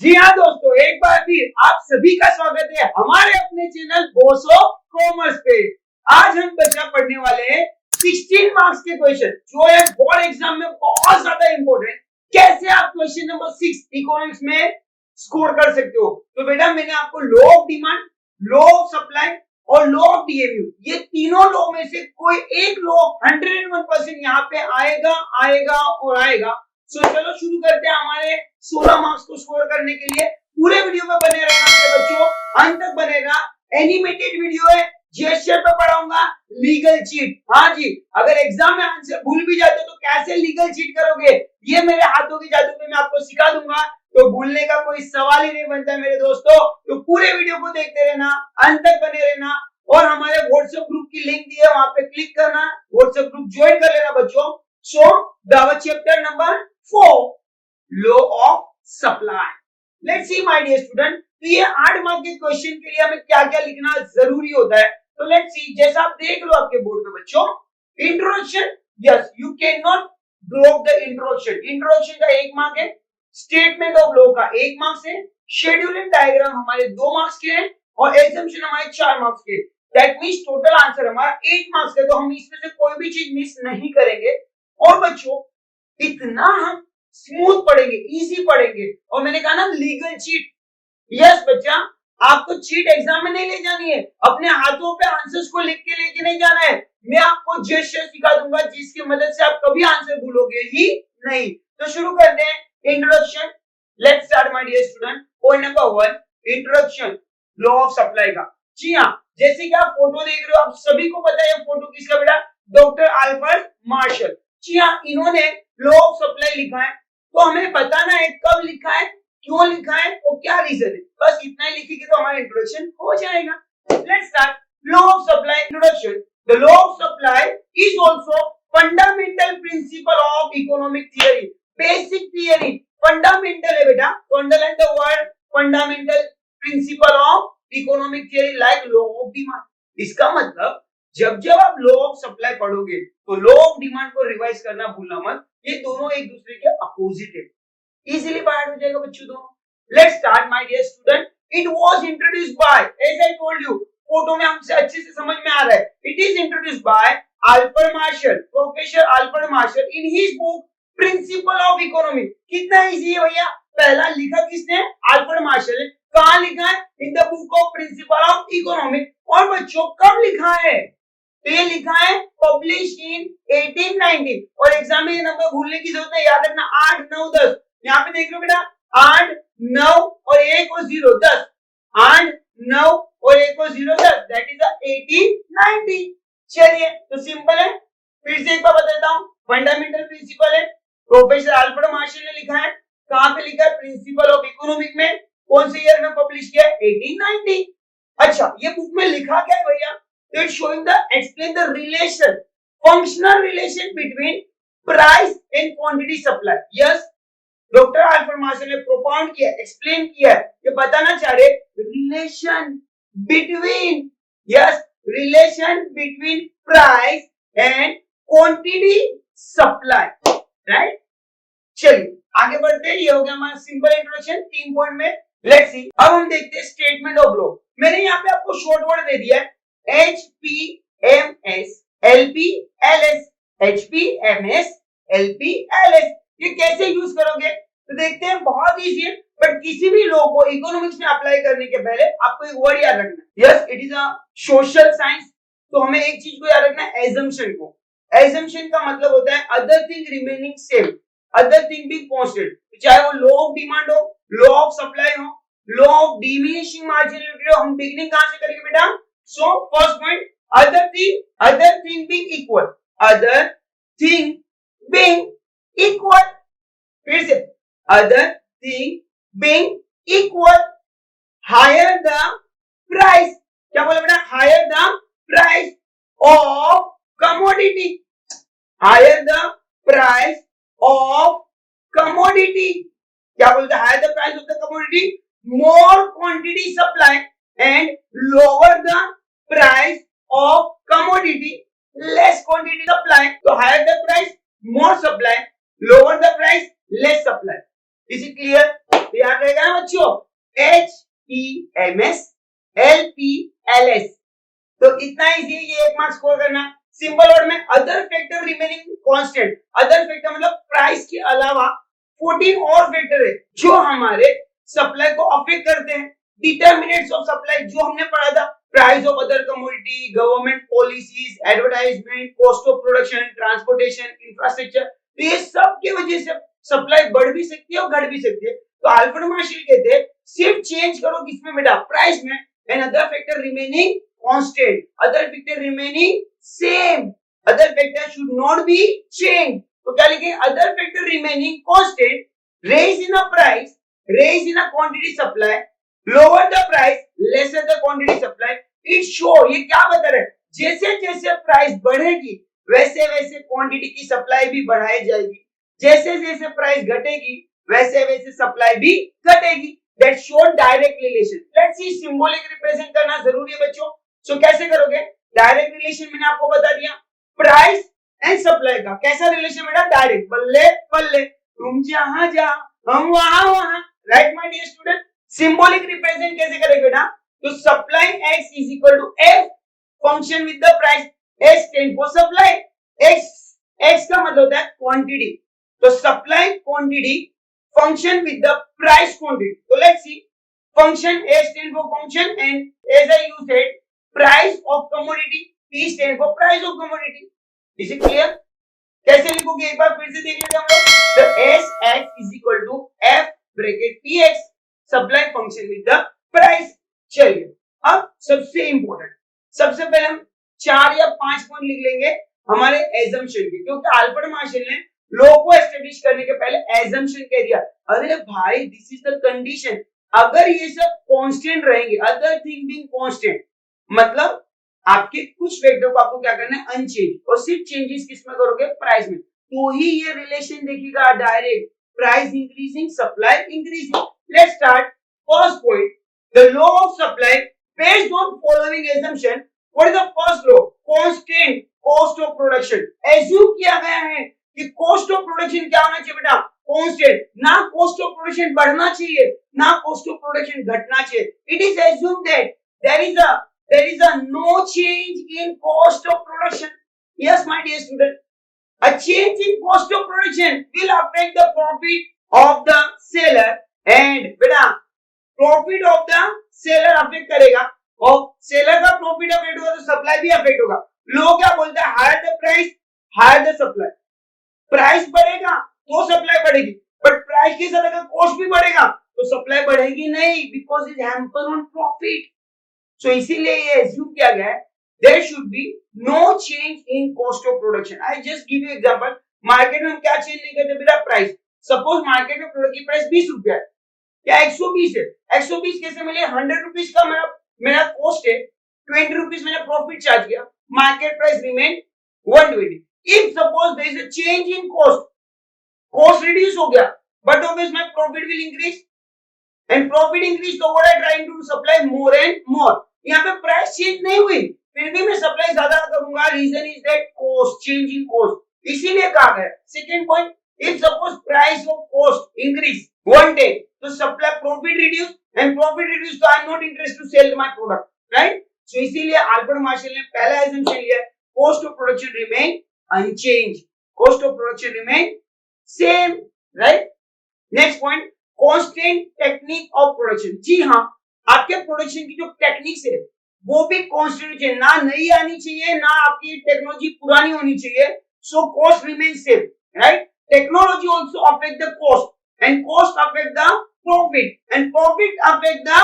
जी हाँ दोस्तों, एक बार फिर आप सभी का स्वागत है हमारे अपने चैनल बोसो कॉमर्स पे। आज हम बच्चा पढ़ने वाले हैं 16 मार्क्स के क्वेश्चन जो है बोर्ड एग्जाम में बहुत ज्यादा इंपॉर्टेंट। कैसे आप क्वेश्चन नंबर 6 इकोनॉमिक्स में स्कोर कर सकते हो। तो बेटा मैंने आपको law of demand, law of supply और लॉ ऑफ डीएमयू, ये तीनों लॉ में से कोई एक लॉ 101% यहाँ पे आएगा और आएगा। सो चलो शुरू करते हैं हमारे 16 मार्क्स को स्कोर करने के लिए। पूरे वीडियो में बने रहना मेरे बच्चों, अंत तक बनेगा। एनिमेटेड वीडियो है, जेस्चर पे पढ़ाऊंगा लीगल चीट। हाँ जी, अगर एग्जाम में आंसर भूल भी जाते हो तो कैसे लीगल चीट करोगे ये मेरे हाथों की जादू में मैं आपको सिखा दूंगा। तो भूलने का कोई सवाल ही नहीं बनता मेरे दोस्तों। तो पूरे वीडियो को देखते रहना, अंत तक बने रहना और हमारे व्हाट्सएप ग्रुप की लिंक दी है, वहां पे क्लिक करना, व्हाट्सएप ग्रुप ज्वाइन कर लेना बच्चों। So the chapter number 4 law of supply. Let's see my dear student, तो ये 8 मार्क के क्वेश्चन के लिए हमें क्या-क्या लिखना जरूरी होता है। तो लेट्स सी, जैसा आप देख लो आपके बोर्ड पे बच्चों, introduction, yes you can not drop the introduction. Introduction का 1 मार्क है, स्टेटमेंट ऑफ लॉ का 1 मार्क्स है, शेड्यूल एंड डायग्राम हमारे 2 मार्क्स के हैं और एग्जम्पशन हमारे 4 मार्क्स के। दैट मींस टोटल आंसर हमारा 8 मार्क्स का। तो हम इसमें से कोई भी चीज मिस नहीं करेंगे और बच्चों इतना हम स्मूथ पढ़ेंगे, इजी पढ़ेंगे। और मैंने कहा ना लीगल चीट, यस बच्चा, आपको चीट एग्जाम में नहीं ले जानी है, अपने हाथों पे आंसर्स को लिख के लेके नहीं जाना है। मैं आपको जेस्चर सिखा दूंगा जिसकी मदद से आप कभी आंसर भूलोगे ही नहीं। तो शुरू करते हैं introduction. Let's start my dear student. Point number 1, introduction law of supply का। जी हाँ, जैसे कि आप फोटो देख रहे हो, आप सभी को पता है फोटो किसका बेटा, डॉक्टर अल्फ्रेड मार्शल। जी हाँ, इन्होंने लॉ ऑफ सप्लाई लिखा है। तो हमें बताना है कब लिखा है, क्यों लिखा है और क्या रीजन है। बस इतना ही लिखेंगे तो हमारा इंट्रोडक्शन हो जाएगा। Let's start. Law of supply introduction. The law of supply is also fundamental principle of economic theory. Basic theory, fundamental है बेटा, तो underline the word fundamental principle of economic theory like law of demand. इसका मतलब जब जब आप law of supply पढ़ोगे तो लॉ ऑफ डिमांड को रिवाइज करना भूलना मत। ये दोनों एक दूसरे के अपोजिट है, इजीली बाहर हो जाएगा बच्चों दोनों। Let's start my dear student. It was introduced by, as I told you, photo में हमसे अच्छे से समझ में आ रहा है। It is introduced by Alfred Marshall, professor Alfred Marshall in his book principle of economy. कितना इजी है भैया, पहला लिखा किसने, अल्फ्रेड मार्शल ने। कहां लिखा है, in the book of principal of economy. और बच्चों कब लिखा है, तो ये लिखा है पब्लिश इन 1890। और एग्जाम में ये नंबर भूलने की जरूरत है, याद रखना 8, 9, 10। यहाँ पे देख लो बेटा, 8, 9 और 1 और 0, 10। 8, 9 और 1 और 0, 10। That is 1890। चलिए, तो सिंपल है, फिर से एक बार बताता हूँ। फंडामेंटल प्रिंसिपल है, प्रोफेसर अल्फ्रेड मार्शल ने लिखा है। कहां पे लिखा है, प्रिंसिपल ऑफ इकोनॉमिक में। कौन से ईयर में पब्लिश किया है, 1890। अच्छा, ये बुक में लिखा क्या है भैया, it's showing the explain the relation, functional relation between price and quantity supply. Yes, doctor Alfred Marshall ने प्रोपाउंड किया, एक्सप्लेन किया, ये बताना चाह रहे relation between, yes, relation between price and quantity supply, right. चलिए आगे बढ़ते हैं। ये हो गया हमारा सिंपल इंट्रोडक्शन 3 पॉइंट में। लेट्स सी, अब हम देखते हैं स्टेटमेंट ऑफ लॉ। मैंने यहाँ पे आपको शॉर्ट वर्ड दे दिया है, HPMS LPLS, HPMS LPLS। ये कैसे यूज करोगे तो देखते हैं, बहुत इजी है। बट किसी भी लॉ को इकोनॉमिक्स में अप्लाई करने के पहले आपको एक वर्ड याद रखना है। Yes, it is a social science. तो हमें एक चीज को याद रखना है, एजम्पशन को। एजम्पशन का मतलब होता है other thing remaining same, other thing be constant. चाहे वो लॉ ऑफ डिमांड हो, लॉ ऑफ सप्लाई हो, लॉ ऑफ डिमिनिशिंग मार्जिनलिटी हो। हम बिगिनिंग कहां से करेंगे बेटा, so first point, other thing being equal, other thing being equal। फिर से, other thing being equal, higher the price। क्या बोला बेटा, higher the price of commodity, higher the price of commodity। क्या बोलते हैं, higher the price of the commodity, more quantity supply and lower the price of commodity, less quantity supply। तो higher the price, more supply, lower the price, less supply। Is it clear? याद रहेगा ना बच्चों। MS LPLS। तो इतना easy है, ये 1 mark score करना। सिंपल वर्ड में other factor remaining constant, other factor मतलब प्राइस के अलावा 14 और फैक्टर है जो हमारे सप्लाई को अफेक्ट करते हैं। डिटरमिनेंट्स ऑफ सप्लाई जो हमने पढ़ा था, price of other commodity, government policies, advertisement, cost of production, transportation, infrastructure, तो ये सब की वजह से सप्लाई बढ़ भी सकती है और घट भी सकती है। तो अल्फ्रेड मार्शल कहते हैं सिर्फ चेंज करो किसमें बेटा, प्राइस में, and other factor remaining constant, other factor remaining same, other factor should not be change. तो क्या लिखेंगे, other factor remaining constant, raise in a price, raise in a quantity supply, lower the price, lesser the quantity supply. It show, ये क्या बता रहा है, जैसे जैसे प्राइस बढ़ेगी वैसे वैसे क्वांटिटी की सप्लाई भी बढ़ाई जाएगी, जैसे जैसे प्राइस घटेगी वैसे वैसे सप्लाई भी घटेगी। That show direct relation. Let's see, symbolic represent करना जरूरी है बच्चों। सो कैसे करोगे, डायरेक्ट रिलेशन मैंने आपको बता दिया, प्राइस एंड सप्लाई का कैसा रिलेशन बेटा, डायरेक्ट, बल्ले बल्ले, तुम जहां जहां हम वहां वहां, right my dear student. Symbolic represent कैसे करेंगे बेटा, तो supply x is equal to f function with the price, s stand for supply, x का मतलब होता है क्वांटिटी, तो supply quantity function with the price quantity. So let's see, function A stand for function and as I you said price of commodity, P stand for price of commodity. Is it clear? कैसे लिखोगे एक बार फिर से देख लेते हैं हम लोग। तो SX is equal to F bracket PX supply function with the price। चलिए अब सबसे इंपॉर्टेंट, सबसे पहले हम 4 या 5 पॉइंट लिख लेंगे हमारे एजम्पशन के, क्योंकि अल्फ्रेड मार्शल ने लॉ को एस्टेब्लिश करने के पहले एजम्पशन कह दिया, अरे भाई दिस इज द कंडीशन, अगर ये सब कांस्टेंट रहेंगे, अदर थिंग बीइंग कांस्टेंट, मतलब आपके कुछ फैक्टर को आपको क्या करना है, अनचेंज, और सिर्फ चेंजेस किस में करोगे, प्राइस में, तो ही ये रिलेशन देखिएगा direct, price increasing supply increasing. Let's start first point, the law of supply based on following assumption. What is the first law, constant cost of production. Assume किया गया है कि कॉस्ट ऑफ प्रोडक्शन क्या होना चाहिए बेटा, constant, ना cost of production बढ़ना चाहिए ना कॉस्ट ऑफ प्रोडक्शन घटना चाहिए। It is assume that there is a no change in cost of production. Yes my dear student, a change in cost of production will affect the profit of the seller, and बेटा profit of the seller affect करेगा, और seller का profit affect होगा तो supply भी affect होगा। लोग क्या बोलते हैं, higher the price higher the supply, price बढ़ेगा तो सप्लाई बढ़ेगी, बट प्राइस के साथ अगर कॉस्ट भी बढ़ेगा तो सप्लाई बढ़ेगी नहीं, because it hamper on profit. So इसीलिए ये एज्यूम किया गया है there should be no change in cost of production. I just give you example, market में हम क्या चेंज नहीं करते बेटा, प्राइस। सपोज मार्केट में प्रोडक्ट की प्राइस 20 रुपया है या 120 है, 120 कैसे मिले, 100 रुपीज का मेरा कॉस्ट है, 20 रुपीज मैंने प्रॉफिट चार्ज किया, market price remain 120। If suppose there is a change in cost reduce हो गया, but obviously my profit will increase, and profit increase तो what I trying to supply more and more। यहाँ पे price change नहीं हुई, फिर भी मैं सप्लाई ज्यादा करूंगा, reason is that cost, change in cost, इसीलिए कहा गया। Second point, if suppose price of cost increase one day तो supply profit reduce, and profit reduce तो I am not interested to sell my product, right. So इसीलिए Alfred Marshall ने पहला assumption लिया, cost of production remain unchanged, cost of production remain same, right? Next point, constant technique of production। जी हाँ, आपके production की जो techniques है वो भी कांस्टेंट चाहिए, ना नई आनी चाहिए ना आपकी टेक्नोलॉजी पुरानी होनी चाहिए। So cost remain same, right. Technology also affect the cost and cost affect the profit and profit affect the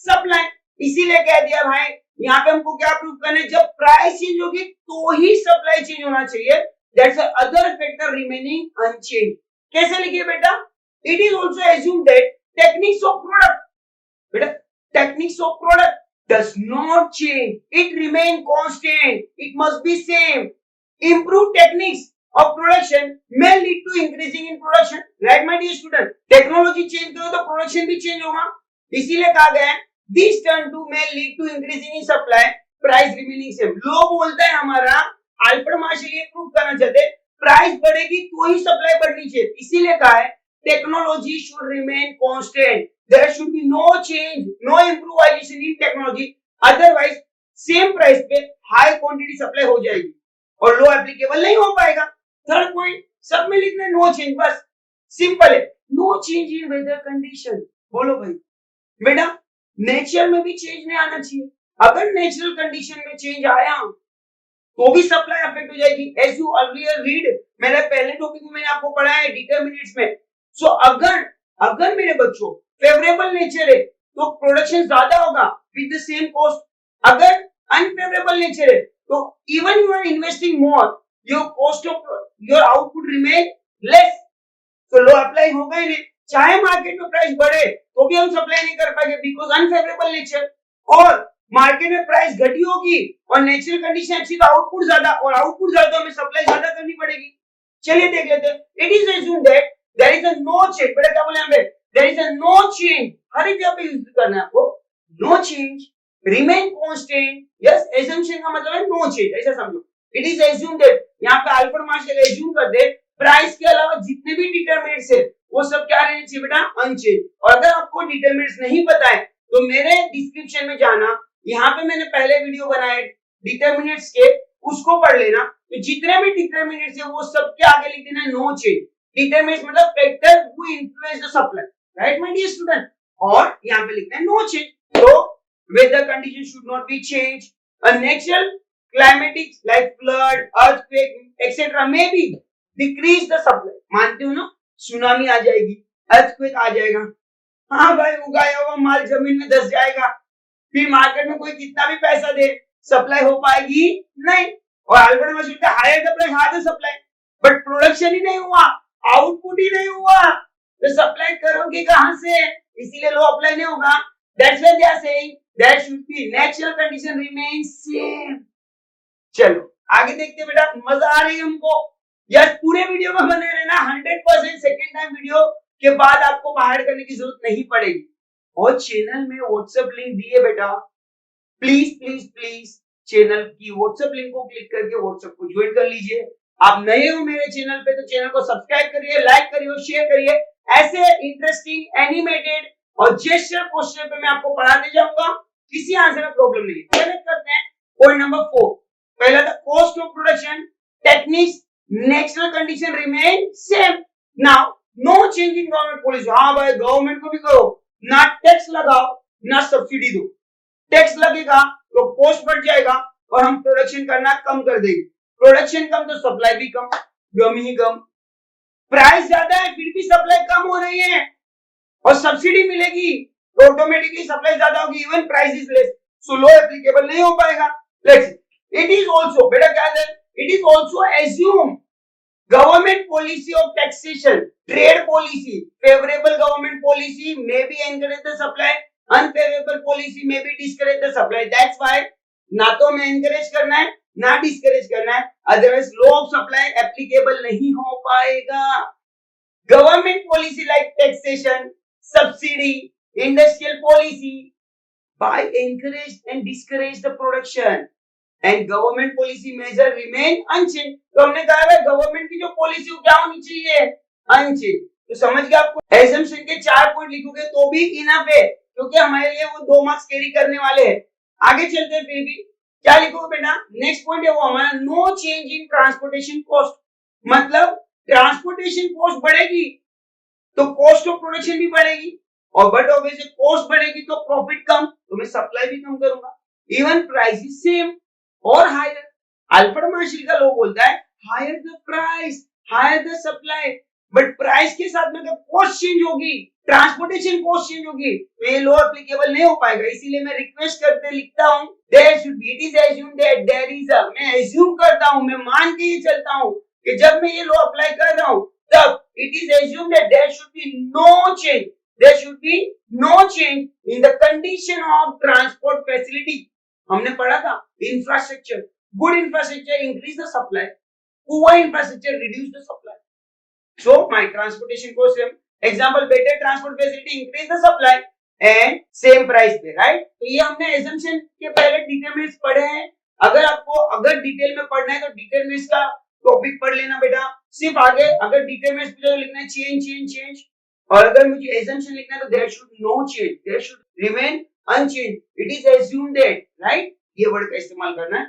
supply. इसीलिए कह दिया भाई यहाँ पे हमको क्या प्रूव करना है, जब प्राइस चेंज होगी तो ही सप्लाई चेंज होना चाहिए, that's other factor remaining unchange. कैसे लिखिए बेटा, it is also assume that techniques of product, बेटा techniques of product does not change, it remain constant, it must be same. Improve techniques of production may lead to increasing in production, right my dear student। Technology change करो तो production भी change होगा, इसीलिए कहा गया है this turn to may lead to increasing in supply, price remaining same। लोग बोलता है हमारा अल्फ्रेड मार्शल ये प्रूव करना चाहते प्राइस बढ़ेगी तो ही सप्लाई बढ़नी चाहिए, इसीलिए कहा है technology should remain constant, there should be no change, no improvisation in technology, otherwise same price पे हाई क्वांटिटी सप्लाई हो जाएगी और लो एप्लीकेबल नहीं हो पाएगा। थर्ड पॉइंट, सब में लिखना है नो चेंज, बस सिंपल है, no change in weather condition. बोलो भाई बेटा, नेचर में भी चेंज नहीं आना चाहिए। अगर नेचुरल कंडीशन में चेंज आया तो भी सप्लाई अफेक्ट हो जाएगी। एज यू अर्लियर रीड, मेरे पहले टॉपिक में मैंने आपको पढ़ाया है डिटरमिनेंट्स में। सो अगर मेरे बच्चों फेवरेबल नेचर है तो प्रोडक्शन ज्यादा होगा विद द सेम कॉस्ट। अगर अनफेवरेबल नेचर है तो even you are investing more, your cost of your output remain less. तो लो अप्लाई होगा ही नहीं, चाहे मार्केट में प्राइस बढ़े तो भी हम सप्लाई नहीं कर पाएंगे बिकॉज अनफेवरेबल नेचर। और मार्केट में प्राइस घटी होगी और नेचुरल कंडीशन अच्छी तो आउटपुट ज्यादा, और आउटपुट ज्यादा तो हमें सप्लाई ज्यादा करनी पड़ेगी। चलिए देख लेते हैं। It is assumed that there is a no change. बेटा क्या बोले हमें, there is a no change, हर एक जगह पे यूज करना है आपको, no change remain constant. Yes, assumption का मतलब है नो चेंज, ऐसा समझो। इट इज अज्यूम्ड दैट, यहां पे अल्फा मार्शल अज्यूम कर दे प्राइस के अलावा जितने भी डिटरमिनेंट्स है वो सब क्या रहने चाहिए बेटा, अनचेंज। और अगर आपको डिटरमिनेंट्स नहीं पता है तो मेरे डिस्क्रिप्शन में जाना, यहाँ पे मैंने पहले वीडियो बनाए डिटरमिनेंट्स के, उसको पढ़ लेना। तो जितने भी डिटरमिनेंट्स है वो सब के आगे लिख देना नो चेंज। डिटरमिनेंट्स मतलब factor who influence the supply, right my dear student. और यहाँ पे लिखना है नो चेंज। तो weather condition should not be change, a natural climatics like flood, earthquake etcetera may be decrease the supply. मानते हो ना, सुनामी आ जाएगी, अर्थक्वेक आ जाएगा, हाँ भाई उगाया हुआ माल जमीन में धस जाएगा, फिर मार्केट में कोई कितना भी पैसा दे सप्लाई हो पाएगी नहीं। और अल्बर्ट मशीन का higher the price higher the supply, but production ही नहीं हुआ, आउटपुट ही नहीं हुआ, तो सप्लाई करोगे कहां से, इसीलिए लो अप्लाई नहीं होगा। That's why they are saying that should be natural condition remain same. चलो आगे देखते हैं बेटा, मजा आ रही है हमको? यस, पूरे वीडियो में बने रहना 100%। सेकंड टाइम वीडियो के बाद आपको बाहर करने की जरूरत नहीं पड़ेगी। और चैनल में व्हाट्सएप लिंक दिए बेटा, प्लीज प्लीज प्लीज चैनल की व्हाट्सएप लिंक को क्लिक करके व्हाट्सएप को ज्वाइन कर लीजिए। आप नए हो मेरे चैनल पे तो चैनल को सब्सक्राइब करिए, लाइक करिए और शेयर करिए। ऐसे इंटरेस्टिंग एनिमेटेड और जेस्चर क्वेश्चन पे मैं आपको पढ़ाते जाऊंगा, किसी आंसर में प्रॉब्लम नहीं है। चलिए करते हैं पॉइंट नंबर 4। पहला था cost of production techniques, natural condition remain same. Now no change in government policy. हाँ भाई, गवर्नमेंट को भी करो, ना टैक्स लगाओ ना सब्सिडी दो। टैक्स लगेगा तो कॉस्ट बढ़ जाएगा और हम प्रोडक्शन करना कम कर देंगे। प्रोडक्शन कम तो सप्लाई भी कम, कम ही कम। प्राइस ज्यादा है फिर भी सप्लाई कम हो रही है और सब्सिडी मिलेगी तो ऑटोमेटिकली सप्लाई ज्यादा होगी, even price is less, so low applicable नहीं हो पाएगा। लेट्स इट इज आल्सो, बेटा क्या है, it is also assume government policy of taxation, trade policy, favorable government policy may be encourage the supply, unfavorable policy may be discourage the supply. That's why ना तो हमें encourage करना है ना discourage करना है, otherwise law of supply applicable नहीं हो पाएगा। Government policy like taxation, subsidy, industrial policy by encourage and discourage the production and government policy measure remain unchanged। तो हमने कहा है गवर्नमेंट की जो पॉलिसी हो क्या होनी चाहिए, अनचेंज। तो समझ गए आपको, एजम्पशन के 4 पॉइंट लिखोगे तो भी इनफ है क्योंकि हमारे लिए वो 2 मार्क्स कैरी करने वाले हैं। आगे चलते हैं, फिर भी क्या लिखोगे बेटा, नेक्स्ट पॉइंट है वो हमारा no change in transportation cost. मतलब ट्रांसपोर्टेशन कॉस्ट बढ़ेगी तो कॉस्ट ऑफ प्रोडक्शन भी बढ़ेगी, और बट ऑब्वियसली कॉस्ट बढ़ेगी तो प्रॉफिट कम, तो मैं सप्लाई भी कम करूंगा। इवन प्राइस इज सेम और हायर। अल्फ्रेड मार्शल का लॉ बोलता है higher the price higher the supply, but price के साथ में अगर कॉस्ट चेंज होगी, ट्रांसपोर्टेशन कॉस्ट चेंज होगी तो ये लॉ एप्लीकेबल नहीं हो पाएगा। इसीलिए मैं रिक्वेस्ट करते लिखता हूं there should be, it is assumed that there is a, मैं अज्यूम करता हूं, मैं मान के ये चलता हूं कि जब मैं ये लॉ अप्लाई कर रहा हूं तब it is assumed that there should be no change, there should be no change in the condition of transport facility. हमने पढ़ा था infrastructure, good infrastructure increase the supply, poor infrastructure reduce the supply. So my transportation cost same, example better transport facility increase the supply and same price पे, right. तो ये हमने assumption के पहले determinants पढ़े हैं। अगर डिटेल में पढ़ना है तो डिटरमिनेंट्स का टॉपिक पढ़ लेना बेटा। सिर्फ आगे अगर डिटरमिनेंट्स पे जो लिखना है चेंज चेंज चेंज, और अगर मुझे assumption लिखना है तो there should no change, there should remain unchanged, it is assumed that, right? ये वर्ड का इस्तेमाल करना है।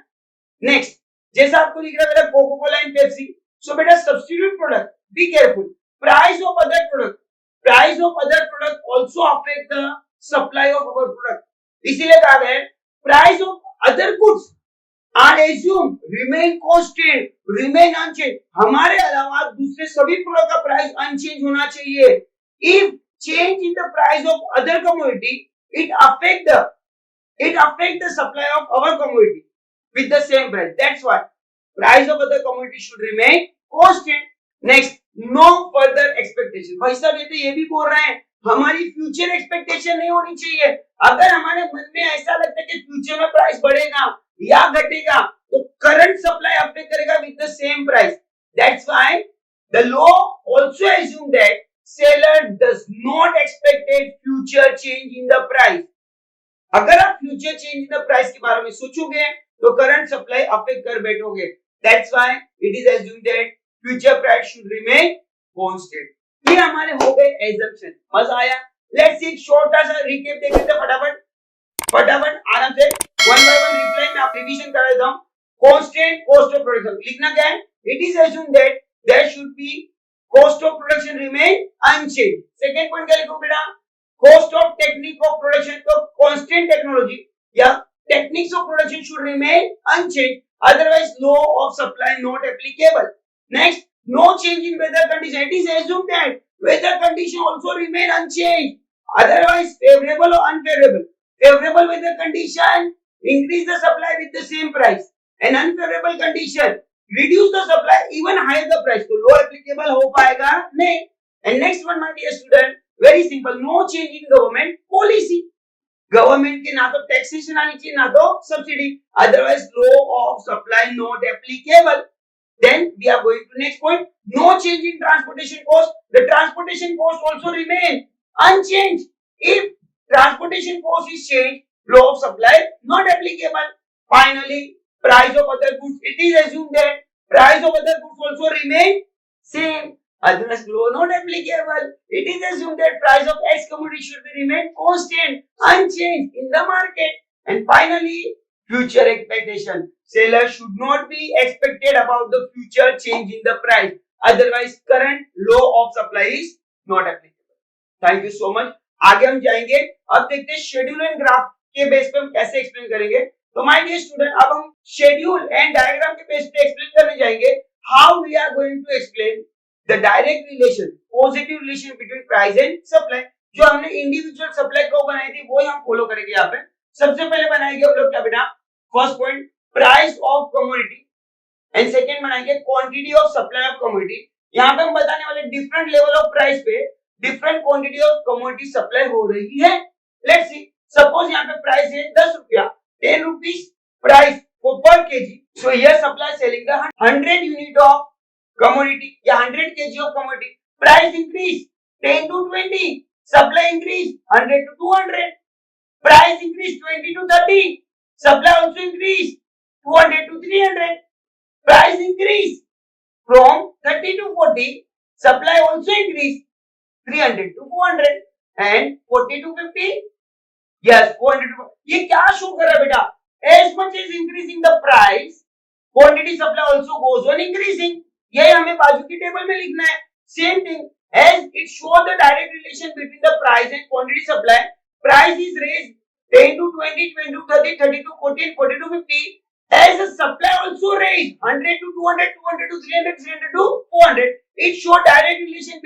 नेक्स्ट, जैसा आपको लिख रहा है बेटा Coca Cola and Pepsi, so बेटा substitute product, be careful, price of other product, price of other product also affect the supply of our product, इसीलिए कहा गया है price of other goods are assume remain constant, remain unchange, हमारे अलावा दूसरे सभी product का प्राइस अनचेंज होना चाहिए। If change in the price of other commodity it affect the supply of our commodity with the same price, that's why price of other commodity should remain constant. Next, no further expectation, भाई साहब ये तो ये भी बोल रहे हैं हमारी फ्यूचर एक्सपेक्टेशन नहीं होनी चाहिए। अगर हमारे मन में ऐसा लगता है कि फ्यूचर में प्राइस बढ़ेगा या घटेगा तो करंट सप्लाई अफेक्ट करेगा with the same price, that's why the law also assume that seller does not expected future change in the price। अगर आप future change in the price के बारे में सोचोगे तो करंट सप्लाई अफेक्ट कर बैठोगे, that's why it is assumed that future price should remain constant. ये हमारे हो गए assumption, मजा आया? लेट्स सी छोटा सा रिकैप देख लेते हैं फटाफट आराम से वन बाय वन रिप्लाई में आप रिवीजन कर देता हूं। कांस्टेंट कॉस्ट ऑफ प्रोडक्शन लिखना क्या है, it is assumed that there should be cost of production remain unchanged। Second point क्या लिखो बेटा, cost of technique of production, तो constant technology या techniques of production should remain unchanged, otherwise law of supply not applicable। Next, no change in weather condition, it is assumed that weather condition also remain unchanged, otherwise favorable or unfavorable, favorable weather condition increase the supply with the same price and unfavorable condition reduce the supply even higher the price, तो law applicable हो पाएगा नहीं। And next one my dear student, very simple, no change in government policy, government के ना तो taxation आनी चाहिए ना तो subsidy, otherwise law of supply not applicable. Then we are going to next point, no change in transportation cost, the transportation cost also remain unchange, if transportation cost is change law of supply not applicable. Finally price of other goods, it is assumed that price of other goods also remain same, otherwise law not applicable, it is assumed that price of X commodity should be remain constant, unchanged in the market। And finally, future expectation, seller should not be expected about the future change in the price, otherwise current law of supply is not applicable। Thank you so much। आगे हम जाएंगे, अब देखते हैं schedule and graph के base पे हम कैसे एक्सप्लेन करेंगे। तो माय डियर स्टूडेंट, अब हम शेड्यूल एंड डायग्राम के बेस पे एक्सप्लेन करने जाएंगे how we are going to explain the direct relation, positive relation between price and supply. जो हमने इंडिविजुअल सप्लाई को बनाई थी वो ही हम फॉलो करेंगे यहाँ पे। सबसे पहले बनाएंगे हम लोग क्या बेटा, first point price of commodity and second बनाएंगे quantity of supply of commodity. यहाँ पे हम बताने वाले डिफरेंट लेवल ऑफ प्राइस पे different quantity of commodity supply हो रही है। लेट्स सी, सपोज यहाँ पे प्राइस है 10 रुपया, 10 rupees price for per kg, so here supply selling the 100 unit of commodity या 100 kg of commodity, price increase 10 to 20, supply increase 100 to 200, price increase 20 to 30, supply also increase 200 to 300, price increase from 30 to 40, supply also increase 300 to 400 and 40 to 50, yes 400 to, ये क्या show कर रहा है बेटा, as much as increasing the price quantity supply also goes on increasing, ये हमें बाजू की टेबल में लिखना है। same thing as it show the direct relation between the price and quantity supply, price is raised 10 to 20, 20 to 30, 30 to 40, 40 to 50, as the supply also raised 100 to 200, 200 to 300, 300 to 400, it show direct relation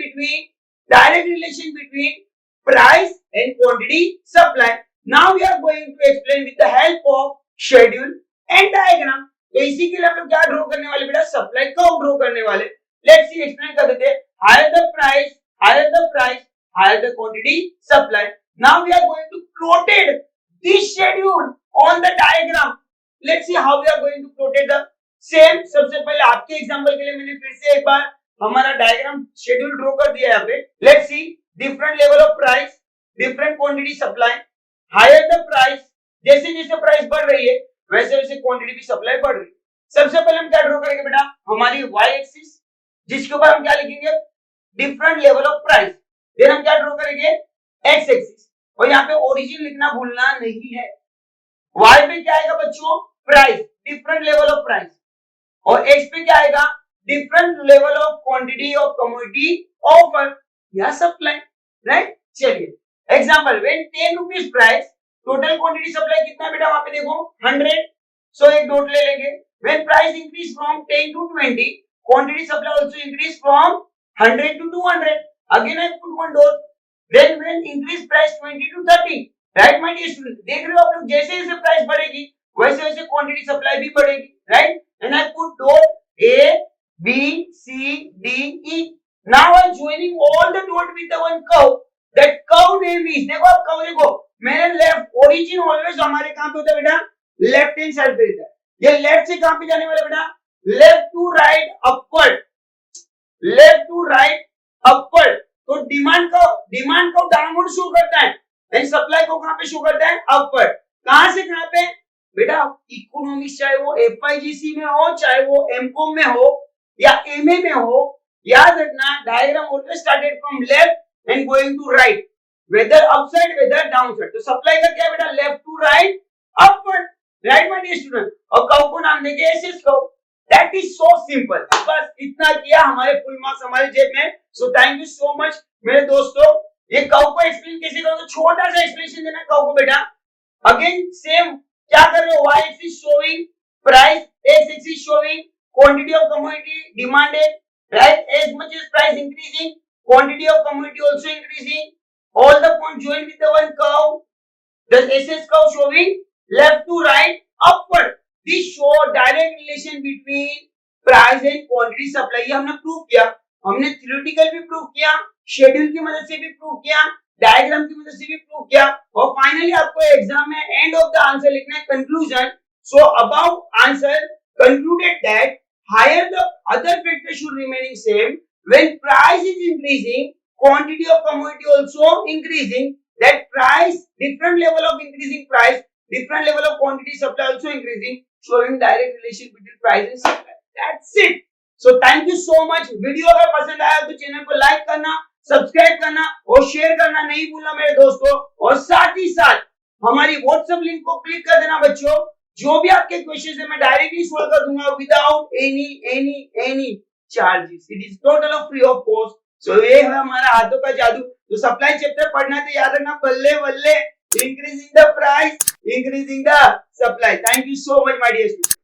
between price and quantity supply। Now we are going to explain with the help of schedule and diagram। तो इसी के लिए हम लोग क्या draw करने वाले बेटा, सप्लाई कर्व ड्रॉ करने वाले। लेट्स सी, एक्सप्लेन कर देते हैं। Higher the price, higher the quantity supply. Now we are going to plotted this schedule on the diagram. Let's see how we are going to plotted the same. सबसे पहले आपके example के लिए मैंने फिर से एक बार हमारा डायग्राम शेड्यूल ड्रॉ कर दिया है यहाँ पे। Let's see, different level of price, different quantity supply, higher the price, जैसे जैसे प्राइस बढ़ रही है वैसे वैसे क्वांटिटी भी सप्लाई बढ़ रही है। सबसे पहले हम क्या ड्रॉ करेंगे बेटा, हमारी वाई एक्सिस, जिसके ऊपर हम क्या लिखेंगे, different level of price. Then हम क्या ड्रॉ करेंगे, एक्स एक्सिस, और यहाँ पे ओरिजिन लिखना भूलना नहीं है। वाई पे क्या आएगा बच्चों, price, different level of price, और एक्स पे क्या आएगा, different level of quantity of commodity offer या सप्लाई, राइट। चलिए example, when 10 rupees price, total quantity supply कितना है बेटा, वहां पे देखो 100, सो एक डॉट ले लेंगे। When price increase from 10 to 20, quantity supply also increase from 100 to 200, again I put one dot. Then when increase price 20 to 30, right my dear student, देख रहे हो आप लोग, जैसे जैसे प्राइस बढ़ेगी वैसे वैसे क्वांटिटी सप्लाई भी बढ़ेगी, right. And I put dot A B C D E, now I'm joining all the dot with the one curve, that curve name is, देखो आप कर्व देखो, मेरे लेफ्ट, ओरिजिन ऑलवेज हमारे कहां पे होता है बेटा, लेफ्ट हैंड साइड पे रहता है, ये लेफ्ट से कहां पे जाने वाला बेटा, left to right upward, left to right upward, तो डिमांड को डाउनवर्ड शो करता है, एंड सप्लाई को कहां पे शो करता है, अपवर्ड। कहां से कहां पे बेटा, इकोनॉमिक्स चाहे वो एफआईजीसी में हो, चाहे वो एमकॉम में हो या एमए में हो, याद रखना diagram always started from left and going to right, whether upside whether downside. तो सप्लाई का क्या बेटा, left to right upward, right my dear student, और कर्व को नाम देंगे SS curve. That is so simple, बस इतना किया, हमारे फुल मार्क्स हमारे जेब में। So thank you so much मेरे दोस्तों। ये कर्व को एक्सप्लेन कैसे करोगे, छोटा सा एक्सप्लेनेशन देना कर्व को बेटा। अगेन सेम, क्या कर रहे हो, y axis showing price, x axis showing quantity of commodity demanded, right, as much as price increasing, quantity of commodity also increasing, all the points join with the one curve, the SS curve showing left to right upward, this show direct relation between price and quantity supply। ये हमने prove किया, हमने theoretical भी prove किया, schedule की मदद से भी प्रूव किया, डायग्राम की मदद से भी प्रूव किया, और फाइनली आपको एग्जाम में एंड ऑफ द आंसर लिखना है conclusion. So about answer concluded that higher the other factor should remaining same, when price is increasing, quantity of commodity also increasing, that price, different level of increasing price, different level of quantity supply also increasing, showing direct relation between price and supply। That's it। So thank you so much। Video अगर पसंद आया तो channel को like करना, subscribe करना और share करना नहीं भूलना मेरे दोस्तों, और साथ ही साथ हमारी व्हाट्सएप लिंक को क्लिक कर देना बच्चों। जो भी आपके क्वेश्चंस है मैं डायरेक्टली सॉल्व कर दूंगा without any charges, it is total of free of cost. So ये है हमारा हाथों का जादू। तो सप्लाई चैप्टर पढ़ना है तो याद रखना, बल्ले बल्ले, increasing the price, increasing the supply. Thank you so much my dear student.